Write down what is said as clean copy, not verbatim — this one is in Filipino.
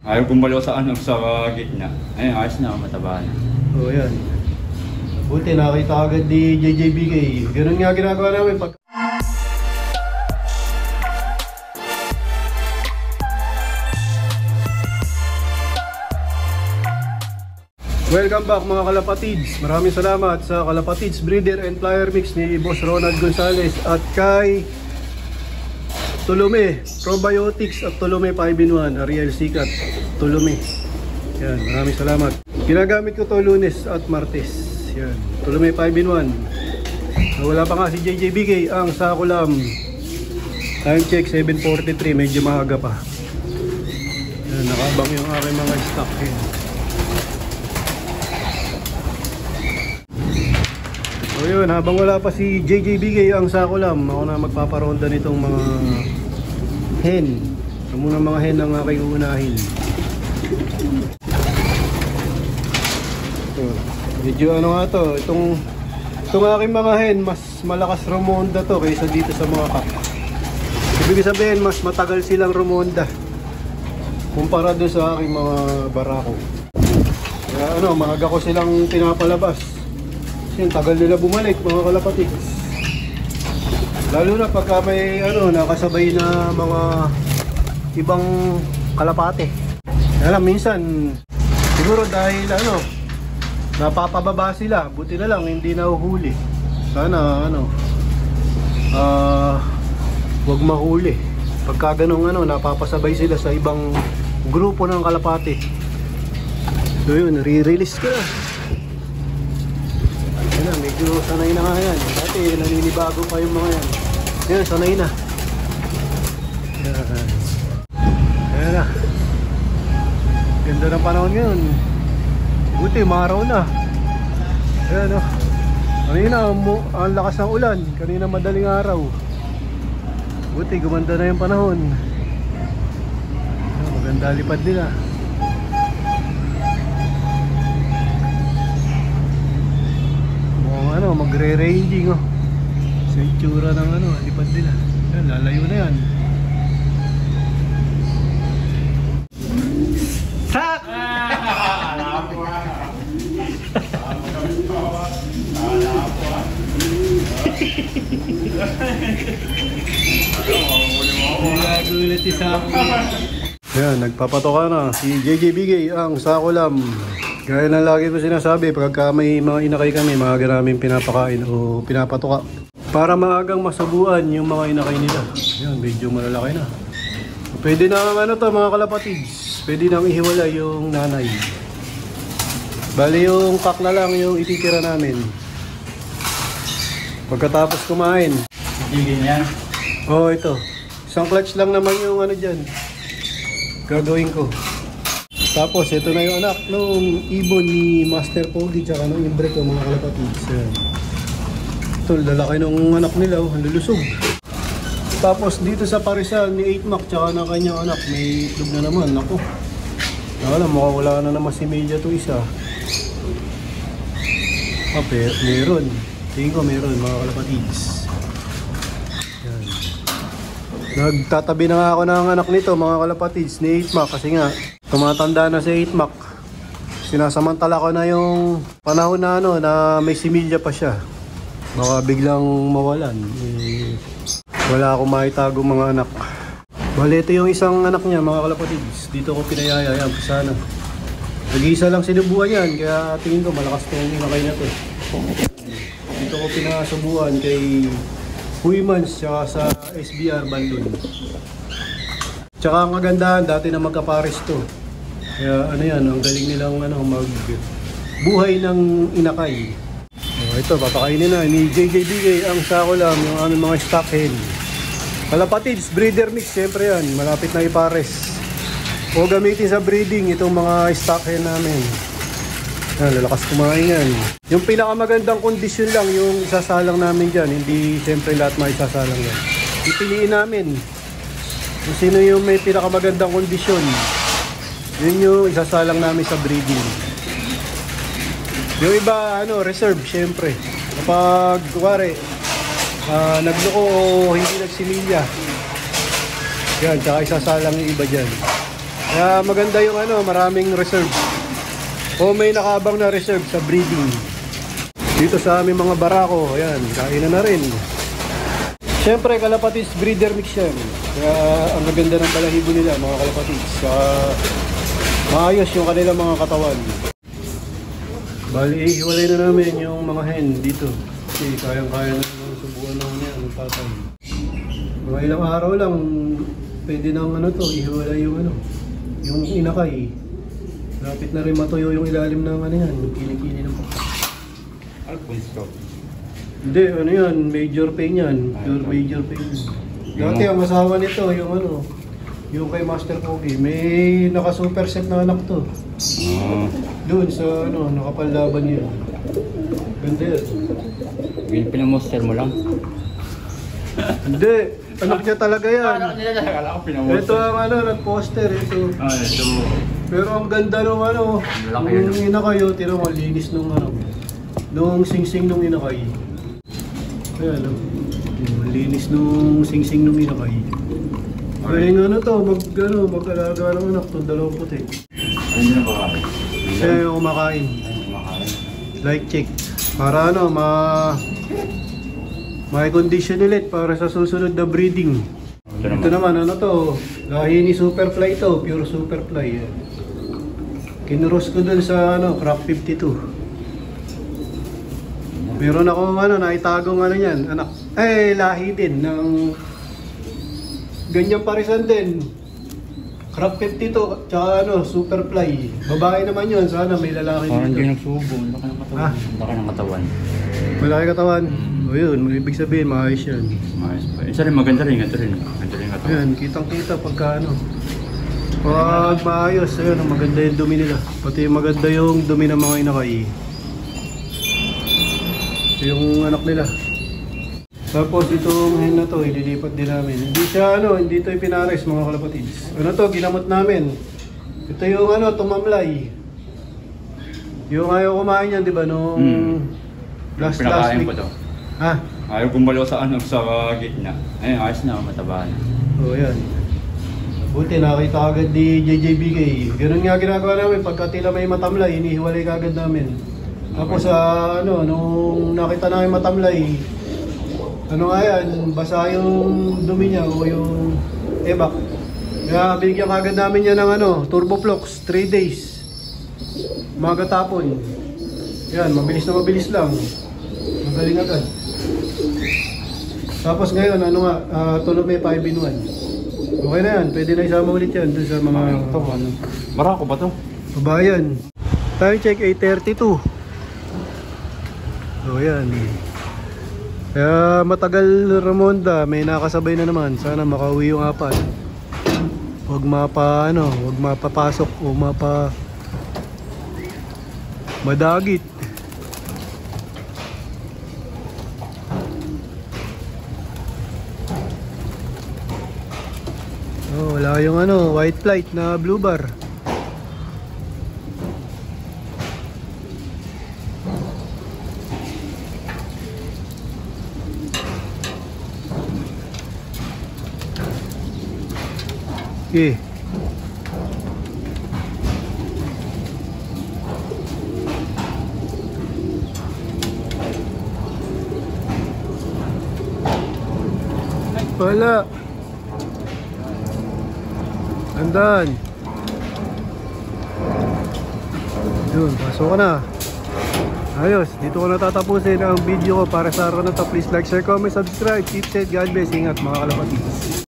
Ayaw gumalaw sa ano, sa gitna. Ayun, ayos na, mataba na. Oo, yan. Buti nakita agad ni JJBK. Ganun nga ginagawa namin pag... Welcome back mga kalapatids. Maraming salamat sa Kalapatids Breeder and Flyer Mix ni Boss Ronald Gonzalez at kay Tulume Probiotics at Tulume 5-in-1 Ariel Sikat Tulume. Yan, maraming salamat. Ginagamit ko to Lunes at Martes. Yan, Tulume 5-in-1. Wala pa nga si JJBK ang sakulam. Time check 7:43, medyo maaga pa. Yan, nakabang yung aking mga stock yan. So yun, habang wala pa si JJBK ang sakulam, ako na magpaparonda nitong mga hen. Ito muna mga hen ang aking uunahin. So, medyo ano nga to, itong aking mga hen, mas malakas rumonda to kaysa dito sa mga kak. Ibig sabihin, mas matagal silang rumonda kumpara doon sa aking mga barako. Kaya ano, maaga ko silang pinapalabas. Kasi tagal nila bumalik mga kalapatids. Lalo na pagka may ano, nakasabay na mga ibang kalapate. Alam, minsan siguro dahil ano, napapababa sila, buti na lang hindi nahuhuli. Sana ano, wag mahuli. Pagka ganun ano, napapasabay sila sa ibang grupo ng kalapate. So yun, re-release ka na. Yan, medyo sanay na nga yan. Dati naninibago pa yung mga yan. Yan, sanay na. Yan. Ayan na. Ganda ng panahon ngayon. Buti, maraw na. Ayan o. Kanina, ang lakas ng ulan. Kanina madaling araw. Buti, gumanda na yung panahon. Ayan, maganda lipad nila. Ano, magre-ranging oh. Sa itsura ng ano, lipad nila. Yan, lalayo na yan. Sak! Nagulat si Sak. Yan, nagpapatoka na si JJBK ang sakulam. Gaya na lagi ko sinasabi, pagka may mga inakay kami, maaga namin pinapakain o pinapatuka para maagang masubuan yung mga inakay nila. Yan, medyo malalaki na. Pwede na ano to mga kalapatids, pwede nang ihiwalay yung nanay. Bali yung kak na lang yung ititira namin pagkatapos kumain. Hindi ganyan. Oh, ito. Isang clutch lang naman yung ano dyan gagawin ko. Tapos ito na yung anak nung ibon ni Master Pogi tsaka nung imbre ko mga kalapatids. Ito, lalaki nung anak nila, lulusog. Tapos dito sa parisan ni 8 Mac tsaka ng kanyang anak, may itlog na naman. Ako, wala, mukhang wala na naman si Media to isa. Meron. Tingin ko meron mga kalapatids. Yan. Nagtatabi na nga ako ng anak nito mga kalapatids ni 8 Mac kasi nga tumatanda na si 8 Mac. Sinasamantala ko na yung panahon na ano na may similya pa siya. Baka biglang mawalan. Wala akong maitago mga anak. Bale, ito yung isang anak niya mga kalapatids. Dito ko pinayayayab sana. Nag-iisa lang sinubuhan yan. Kaya tingin ko malakas itong inakay na to. Dito ko pinasubuhan kay Huymans tsaka sa SBR Bandun. Tsaka ang kagandahan, dati na magkapares to. Kaya ano yan, ang galing nilang ano, magbuhay ng inakay. Ito, papakainin na ni JJBK ang sakulam, yung aming mga stock hen. Kalapatids, breeder mix, syempre yan, malapit na ipares. O gamitin sa breeding itong mga stock hen namin. Yan, lalakas kumain yan. Yung pinakamagandang kondisyon lang yung isasalang namin dyan, hindi syempre lahat maisasalang yan. Ipiliin namin kung sino yung may pinakamagandang kondisyon. Yun yung isasalang namin sa breeding. Yung iba, ano, reserve, syempre. Kapag, kuwari, nagloko o hindi nagsimilya, yan, tsaka isasalang yung iba dyan. Kaya maganda yung ano, maraming reserve. O may nakaabang na reserve sa breeding. Dito sa aming mga barako, ayan, kainan na rin. Siyempre, Kalapatis breeder mix yan. Kaya ang gaganda ng balahibo nila, mga Kalapatis. Maayos yung kanilang mga katawan. Bali, hiwalay na namin yung mga hen dito. Kasi kayang-kaya na subukan na niya ang tatay. Mga ilang araw lang, pwede nang ano to, ihiwalay yung ano, yung inakay. Lapit na rin matuyo yung ilalim ng ano yan, yung kilikili ng pagkakas. Ano po yung Hindi, ano yan, major pain yan. Pure major pain. Dati ang asawa nito, yung ano, yung kay Master Pogi, may naka-superset na anak to. Doon sa ano, nakapanlaban niya. Ganda yan. Yung pinamoster mo lang? Hindi, anak niya talaga yan. Akala ko pinamoster. Ito ang ano, nag-poster, ito. Ito. Pero ang ganda nung ano, nung inakayo, tira mo, linis nung ano, nung sing-sing nung inakay. Ayan, linis nung sing-sing nung inakay. Kaya ano to, mag-alaga ng anak to, dalawang puti. Ano na ba? Siya yung kumakain. Like check. Para ano, ma-condition ulit para sa susunod na breeding. Ito naman, ano to, lahi ni Superfly to, pure Superfly. Kinuros ko dun sa ano, Crack 52. Meron ako ano, naitagong ano yan, anak. Lahi din ng ganyan parisan din. Crack 52, tsaka ano, Superfly. Babae naman yun, sana may lalaki dito. Parang hindi nagsubo, laki ng katawan. Laki ng katawan. Malaki katawan. O yun, ibig sabihin, maayos yan. Maayos pa. Isa rin, maganda rin, ito rin. Ito rin katawan. Ayan, kitang-kita pagka ano. Pag maayos, ayun, maganda yung dumi nila. Pati maganda yung dumi ng mga inakay. Ito yung anak nila. Tapos itong hen na to, ililipat din namin. Hindi siya ano, hindi ito ipinares mga kalapatids. Ano to, ginamot namin. Ito yung ano, tumamlay. Yung ayaw kumain yan, di ba, nung last Pinakain week. ko to. Ha? Ayaw gumalaw sa ano, sa gitna. Ayun, ayos na, mataba na. O yan. Buti nakita agad ni JJBK. Ganun nga ginagawa namin, pagka tila may matamlay, inihiwalay agad namin. Tapos ano, nung nakita namin matamlay, ano nga yan, basa yung dumi niya o yung ebak. Kaya binigyan kagad namin yan ng ano, Turboflox, 3 days. Umaga tapon. Yan, mabilis na mabilis lang. Magaling agad. Tapos ngayon, ano nga, Tulome 5-in-1. Okay na yan, pwede na isama ulit yan dun sa mga... Ito, ano? Barako ba to? Babayan. Time check 8:32. So yan. Kaya matagal Ramonda, may nakasabay na naman. Sana makauwi yung apat. Huwag mapapasok o madagit. Oh, wala yung ano, white flight na blue bar. Okay. Wala. Andan. Yun, pasok ka na. Ayos, dito ko natatapusin ang video ko para sa araw na to. Please like, share, comment, subscribe. Keep safe, God bless. Ingat mga kalapatids.